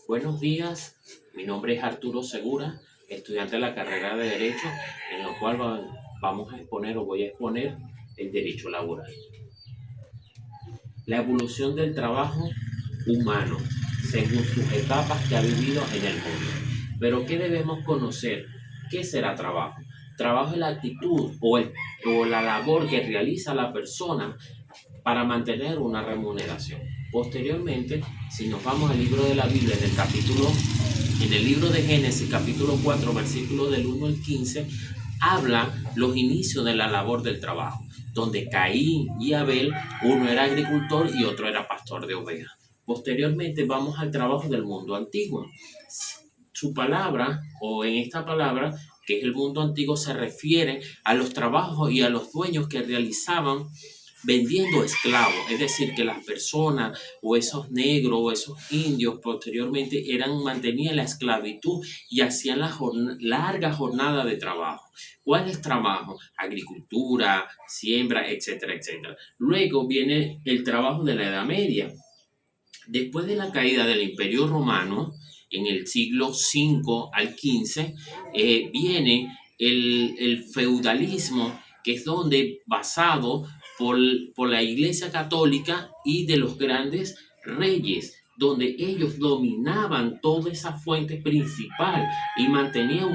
Buenos días, mi nombre es Arturo Segura, estudiante de la carrera de Derecho, en lo cual vamos a exponer o voy a exponer el derecho laboral. La evolución del trabajo humano, según sus etapas que ha vivido en el mundo. Pero ¿qué debemos conocer? ¿Qué será trabajo? Trabajo es la actitud o la labor que realiza la persona para mantener una remuneración. Posteriormente, si nos vamos al libro de la Biblia, en el libro de Génesis, capítulo 4, versículo del 1 al 15, habla los inicios de la labor del trabajo, donde Caín y Abel, uno era agricultor y otro era pastor de ovejas. Posteriormente vamos al trabajo del mundo antiguo. Su palabra, o en esta palabra, que es el mundo antiguo, se refiere a los trabajos y a los dueños que realizaban vendiendo esclavos, es decir, que las personas o esos negros o esos indios posteriormente mantenían la esclavitud y hacían la larga jornada de trabajo. ¿Cuál es trabajo? Agricultura, siembra, etcétera, etcétera. Luego viene el trabajo de la Edad Media. Después de la caída del Imperio Romano, en el siglo V al XV, viene el feudalismo, que es donde basado por la Iglesia Católica y de los grandes reyes, donde ellos dominaban toda esa fuente principal y mantenían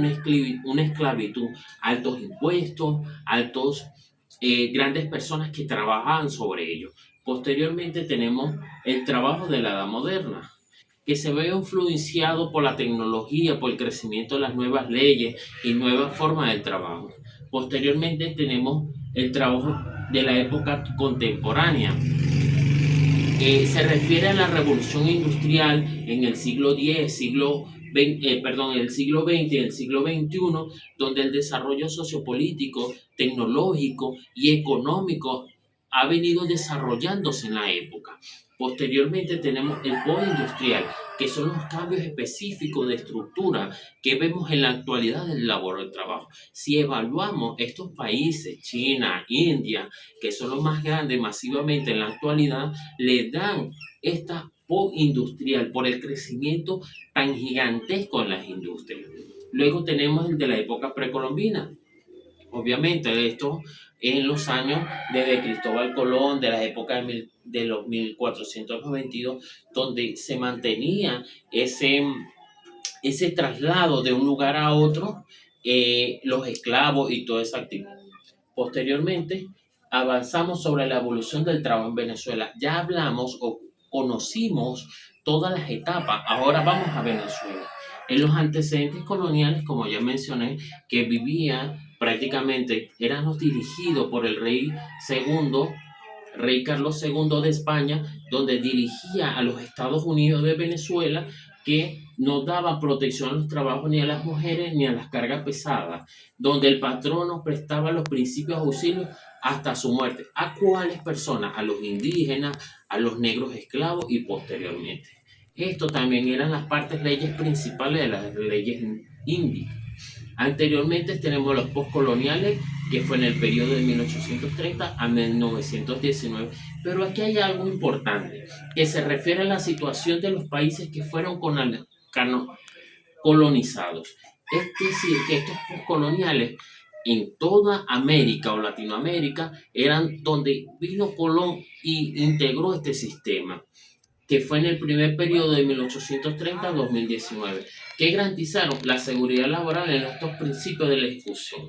una esclavitud, altos impuestos, grandes personas que trabajaban sobre ellos. Posteriormente tenemos el trabajo de la edad moderna, que se ve influenciado por la tecnología, por el crecimiento de las nuevas leyes y nuevas formas de trabajo. Posteriormente tenemos el trabajo de la época contemporánea. Se refiere a la revolución industrial en el siglo X, el siglo XX y el siglo XXI, donde el desarrollo sociopolítico, tecnológico y económico ha venido desarrollándose en la época. Posteriormente tenemos el postindustrial, que son los cambios específicos de estructura que vemos en la actualidad del labor del trabajo. Si evaluamos estos países, China, India, que son los más grandes masivamente en la actualidad, le dan esta postindustrial por el crecimiento tan gigantesco en las industrias. Luego tenemos el de la época precolombina. Obviamente, esto en los años desde Cristóbal Colón, de la época de los 1492, donde se mantenía ese traslado de un lugar a otro, los esclavos y toda esa actividad. Posteriormente, avanzamos sobre la evolución del trabajo en Venezuela. Ya hablamos o conocimos todas las etapas. Ahora vamos a Venezuela. En los antecedentes coloniales, como ya mencioné, que vivía prácticamente, eran dirigidos por el rey Carlos II de España, donde dirigía a los Estados Unidos de Venezuela, que no daba protección a los trabajos ni a las mujeres ni a las cargas pesadas, donde el patrono prestaba los principios auxilios hasta su muerte. ¿A cuáles personas? A los indígenas, a los negros esclavos y posteriormente. Esto también eran las leyes principales de las leyes indígenas. Anteriormente tenemos los postcoloniales, que fue en el periodo de 1830 a 1919. Pero aquí hay algo importante, que se refiere a la situación de los países que fueron colonizados. Es decir, que estos postcoloniales en toda América o Latinoamérica eran donde vino Colón y integró este sistema, que fue en el primer periodo de 1830 a 2019, que garantizaron la seguridad laboral en estos principios de la ejecución.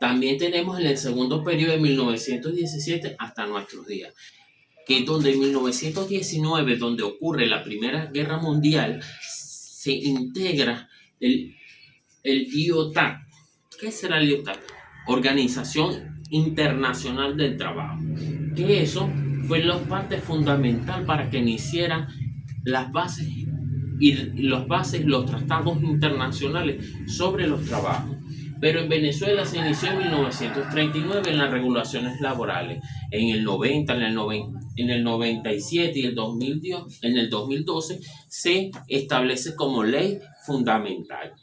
También tenemos en el segundo periodo de 1917 hasta nuestros días, que donde en 1919, donde ocurre la Primera Guerra Mundial, se integra el IOTAC. ¿Qué será el IOTAC? Organización Internacional del Trabajo. Que eso fue la parte fundamental para que iniciara las bases los tratados internacionales sobre los trabajos. Pero en Venezuela se inició en 1939 en las regulaciones laborales. En el 90, en el 97 y en el 2012 se establece como ley fundamental.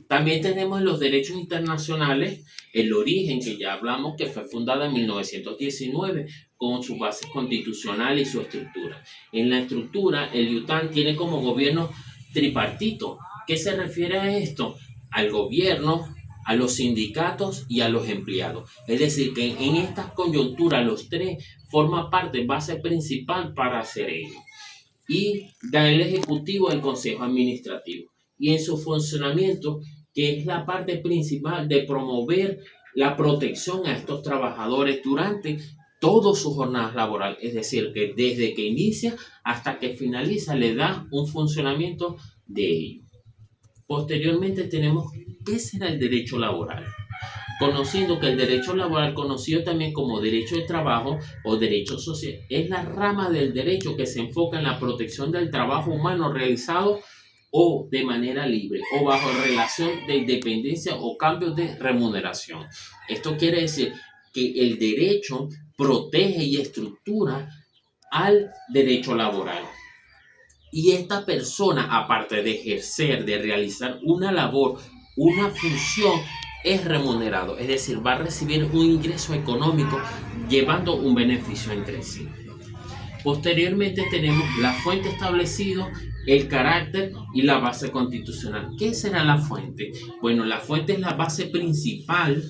También tenemos los derechos internacionales, el origen, que ya hablamos, que fue fundada en 1919 con su base constitucional y su estructura. En la estructura, el IUTAN tiene como gobierno tripartito. ¿Qué se refiere a esto? Al gobierno, a los sindicatos y a los empleados. Es decir, que en estas coyunturas los tres forman parte, base principal para hacer ello. Y da el ejecutivo el consejo administrativo. Y en su funcionamiento, que es la parte principal de promover la protección a estos trabajadores durante todas sus jornadas laborales, es decir, que desde que inicia hasta que finaliza le da un funcionamiento de ello. Posteriormente tenemos qué será el derecho laboral, conociendo que el derecho laboral, conocido también como derecho de trabajo o derecho social, es la rama del derecho que se enfoca en la protección del trabajo humano realizado o de manera libre o bajo relación de dependencia o cambios de remuneración. Esto quiere decir que el derecho protege y estructura al derecho laboral. Y esta persona, aparte de ejercer, de realizar una labor, una función, es remunerado, es decir, va a recibir un ingreso económico llevando un beneficio entre sí. Posteriormente tenemos la fuente establecida, el carácter y la base constitucional. ¿Qué será la fuente? Bueno, la fuente es la base principal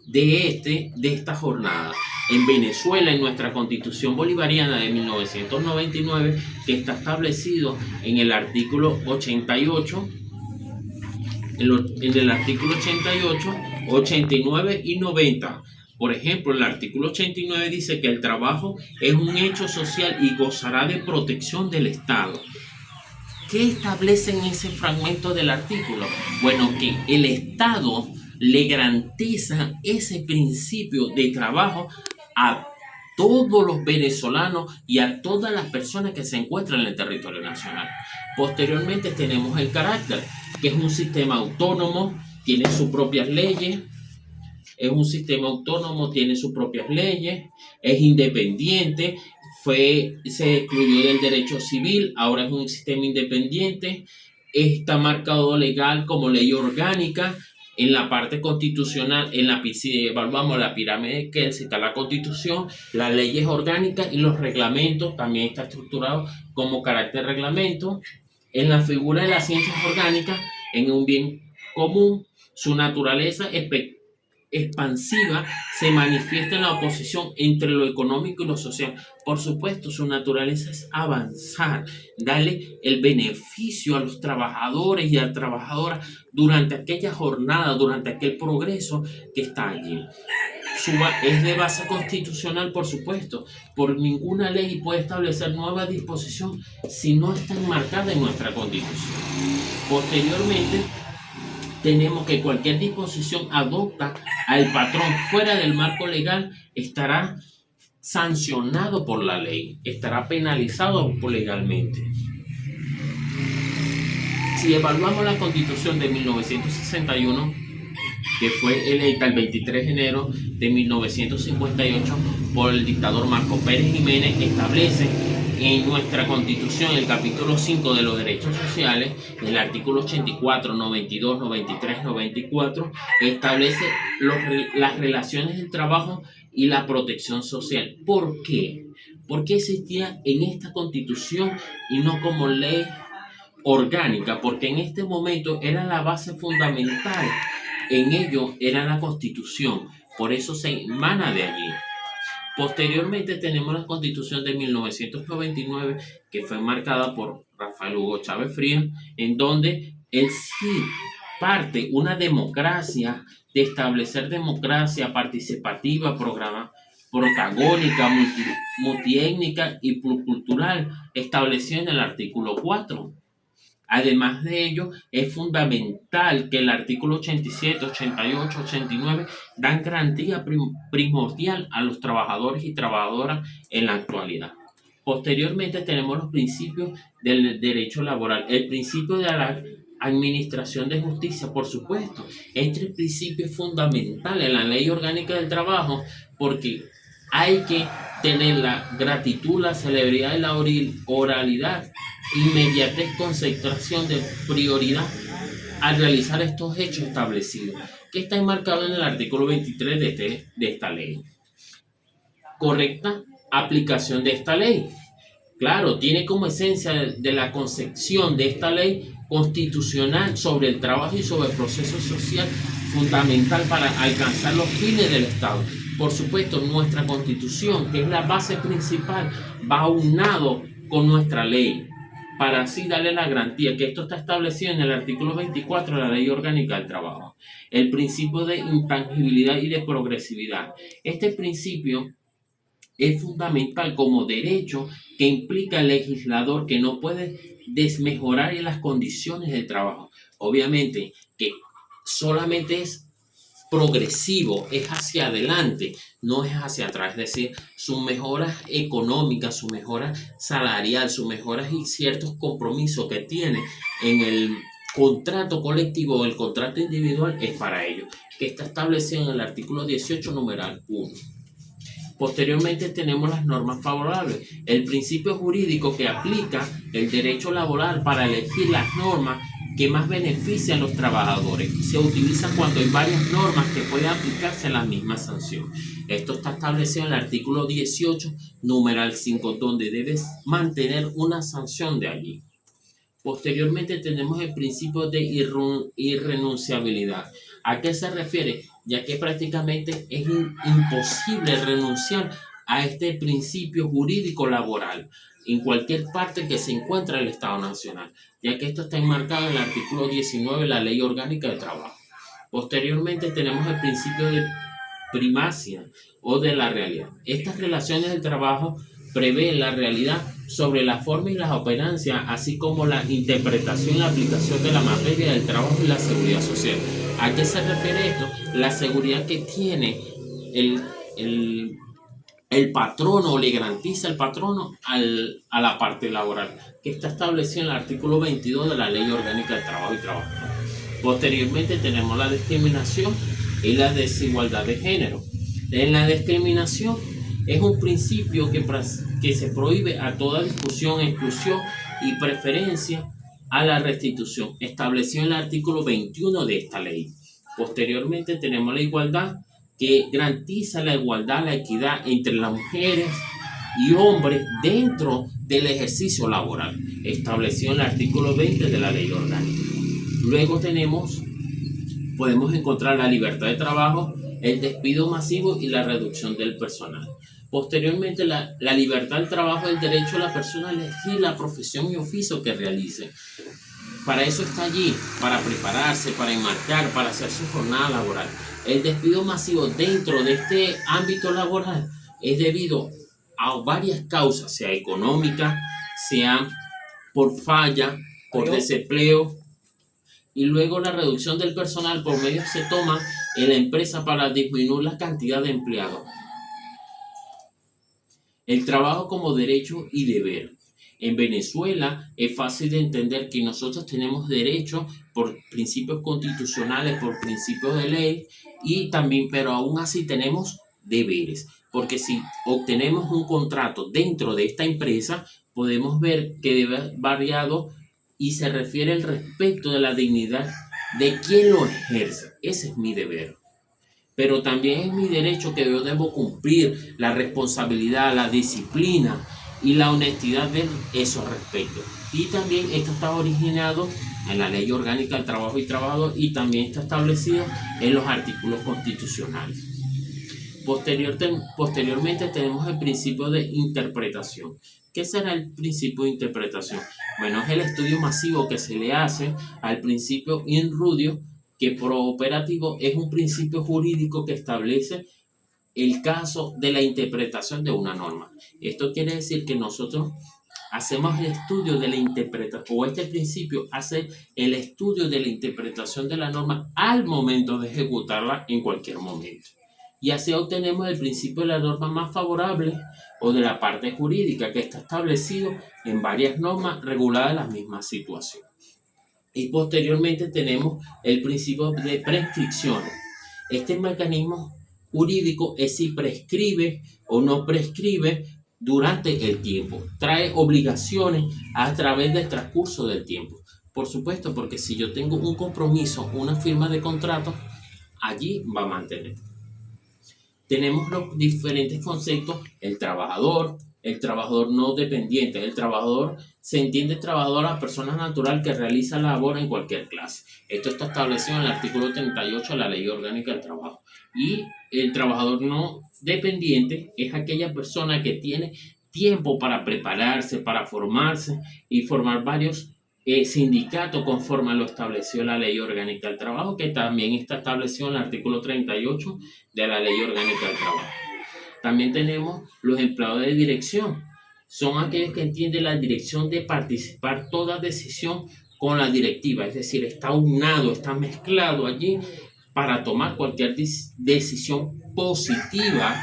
de esta jornada. En Venezuela, en nuestra Constitución Bolivariana de 1999, que está establecido en el artículo 88, en el artículo 88, 89 y 90. Por ejemplo, el artículo 89 dice que el trabajo es un hecho social y gozará de protección del Estado. ¿Qué establece en ese fragmento del artículo? Bueno, que el Estado le garantiza ese principio de trabajo a todos los venezolanos y a todas las personas que se encuentran en el territorio nacional. Posteriormente tenemos el carácter, que es un sistema autónomo, tiene sus propias leyes, es un sistema autónomo, tiene sus propias leyes, es independiente, se excluyó del derecho civil, ahora es un sistema independiente, está marcado legal como ley orgánica. En la parte constitucional, si evaluamos la pirámide que está la Constitución, las leyes orgánicas y los reglamentos, también está estructurado como carácter reglamento. En la figura de las ciencias orgánicas, en un bien común, su naturaleza expansiva se manifiesta en la oposición entre lo económico y lo social. Por supuesto, su naturaleza es avanzar, darle el beneficio a los trabajadores y a las trabajadoras durante aquella jornada, durante aquel progreso que está allí. Es de base constitucional, por supuesto. Por ninguna ley puede establecer nueva disposición si no está enmarcada en nuestra Constitución. Posteriormente, tenemos que cualquier disposición adopta al patrón fuera del marco legal estará sancionado por la ley, estará penalizado legalmente. Si evaluamos la Constitución de 1961, que fue electa el 23 de enero de 1958 por el dictador Marco Pérez Jiménez, establece en nuestra Constitución, el capítulo 5 de los derechos sociales, el artículo 84, 92, 93, 94, establece las relaciones del trabajo y la protección social. ¿Por qué? Porque existía en esta Constitución y no como ley orgánica, porque en este momento era la base fundamental. En ello era la Constitución, por eso se emana de allí. Posteriormente tenemos la Constitución de 1999, que fue marcada por Rafael Hugo Chávez Frías, en donde él sí parte una democracia, de establecer democracia participativa, protagónica, multiétnica y pluricultural, establecido en el artículo 4. Además de ello, es fundamental que el artículo 87, 88, 89 dan garantía primordial a los trabajadores y trabajadoras en la actualidad. Posteriormente tenemos los principios del derecho laboral. El principio de la administración de justicia, por supuesto. Este principio es fundamental en la ley orgánica del trabajo porque hay que tener la gratitud, la celeridad y la oralidad, inmediatez, concentración de prioridad al realizar estos hechos establecidos, que está enmarcado en el artículo 23 de esta ley. Correcta aplicación de esta ley. Claro, tiene como esencia de la concepción de esta ley constitucional sobre el trabajo y sobre el proceso social fundamental para alcanzar los fines del Estado. Por supuesto, nuestra Constitución, que es la base principal, va aunado con nuestra ley, para así darle la garantía que esto está establecido en el artículo 24 de la Ley Orgánica del Trabajo. El principio de intangibilidad y de progresividad. Este principio es fundamental como derecho que implica al legislador que no puede desmejorar en las condiciones de trabajo. Obviamente que solamente es progresivo, es hacia adelante, no es hacia atrás. Es decir, sus mejoras económicas, su mejora salarial, sus mejoras y ciertos compromisos que tiene en el contrato colectivo o el contrato individual es para ello, que está establecido en el artículo 18, numeral 1. Posteriormente tenemos las normas favorables, el principio jurídico que aplica el derecho laboral para elegir las normas que más benefician a los trabajadores. Se utiliza cuando hay varias normas que pueden aplicarse a la misma sanción. Esto está establecido en el artículo 18, numeral 5, donde debes mantener una sanción de allí. Posteriormente tenemos el principio de irrenunciabilidad. ¿A qué se refiere? Ya que prácticamente es imposible renunciar a este principio jurídico laboral en cualquier parte que se encuentre el Estado Nacional, ya que esto está enmarcado en el artículo 19 de la Ley Orgánica de Trabajo. Posteriormente tenemos el principio de primacia o de la realidad. Estas relaciones del trabajo prevén la realidad sobre la forma y las operancias, así como la interpretación y la aplicación de la materia del trabajo y la seguridad social. ¿A qué se refiere esto? La seguridad que tiene el patrono, o le garantiza el patrono a la parte laboral, que está establecido en el artículo 22 de la Ley Orgánica del Trabajo y Trabajo. Posteriormente tenemos la discriminación y la desigualdad de género. En la discriminación es un principio que se prohíbe a toda discusión, exclusión y preferencia a la restitución, establecido en el artículo 21 de esta ley. Posteriormente tenemos la igualdad, que garantiza la igualdad, la equidad entre las mujeres y hombres dentro del ejercicio laboral, establecido en el artículo 20 de la Ley Orgánica. Luego podemos encontrar la libertad de trabajo, el despido masivo y la reducción del personal. Posteriormente, la libertad del trabajo es el derecho de la persona a elegir la profesión y oficio que realice. Para eso está allí, para prepararse, para enmarcar, para hacer su jornada laboral. El despido masivo dentro de este ámbito laboral es debido a varias causas, sea económica, sea por falla, por desempleo, y luego la reducción del personal por medio se toma en la empresa para disminuir la cantidad de empleados. El trabajo como derecho y deber. En Venezuela es fácil de entender que nosotros tenemos derechos por principios constitucionales, por principios de ley y también, pero aún así tenemos deberes, porque si obtenemos un contrato dentro de esta empresa, podemos ver que debe variado y se refiere al respeto de la dignidad de quien lo ejerce. Ese es mi deber. Pero también es mi derecho que yo debo cumplir la responsabilidad, la disciplina y la honestidad de esos respectos. Y también esto está originado en la Ley Orgánica del Trabajo y Trabajador y también está establecido en los artículos constitucionales. Posteriormente tenemos el principio de interpretación. ¿Qué será el principio de interpretación? Bueno, es el estudio masivo que se le hace al principio in rudio, que por operativo es un principio jurídico que establece el caso de la interpretación de una norma. Esto quiere decir que nosotros hacemos el estudio de la interpretación, o este principio hace el estudio de la interpretación de la norma al momento de ejecutarla en cualquier momento. Y así obtenemos el principio de la norma más favorable o de la parte jurídica que está establecido en varias normas reguladas en la misma situación. Y posteriormente tenemos el principio de prescripción. Este mecanismo jurídico es si prescribe o no prescribe durante el tiempo. Trae obligaciones a través del transcurso del tiempo. Por supuesto, porque si yo tengo un compromiso, una firma de contrato, allí va a mantener. tenemos los diferentes conceptos, el trabajador no dependiente. El trabajador se entiende trabajador a la persona natural que realiza labor en cualquier clase. Esto está establecido en el artículo 38 de la Ley Orgánica del Trabajo. Y el trabajador no dependiente es aquella persona que tiene tiempo para prepararse, para formarse y formar varios sindicatos conforme a lo establecido la Ley Orgánica del Trabajo, que también está establecido en el artículo 38 de la Ley Orgánica del Trabajo. También tenemos los empleados de dirección. Son aquellos que entienden la dirección de participar toda decisión con la directiva, es decir, está unado, está mezclado allí para tomar cualquier decisión positiva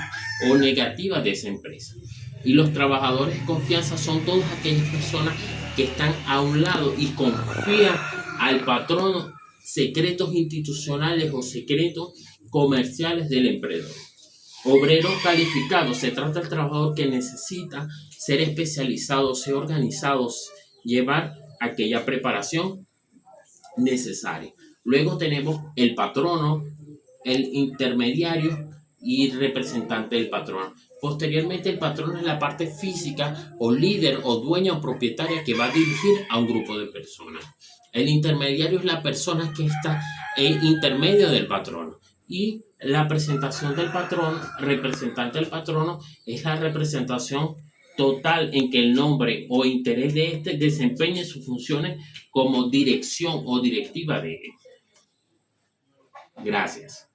o negativa de esa empresa. Y los trabajadores de confianza son todas aquellas personas que están a un lado y confían al patrono secretos institucionales o secretos comerciales del emprendedor. Obrero calificado, se trata del trabajador que necesita ser especializado, ser organizado, llevar aquella preparación necesaria. Luego tenemos el patrono, el intermediario y representante del patrono. Posteriormente, el patrono es la parte física o líder o dueña o propietaria que va a dirigir a un grupo de personas. El intermediario es la persona que está en intermedio del patrono. Y la presentación del patrono, representante del patrono, es la representación total en que el nombre o interés de este desempeñe sus funciones como dirección o directiva de él. Gracias.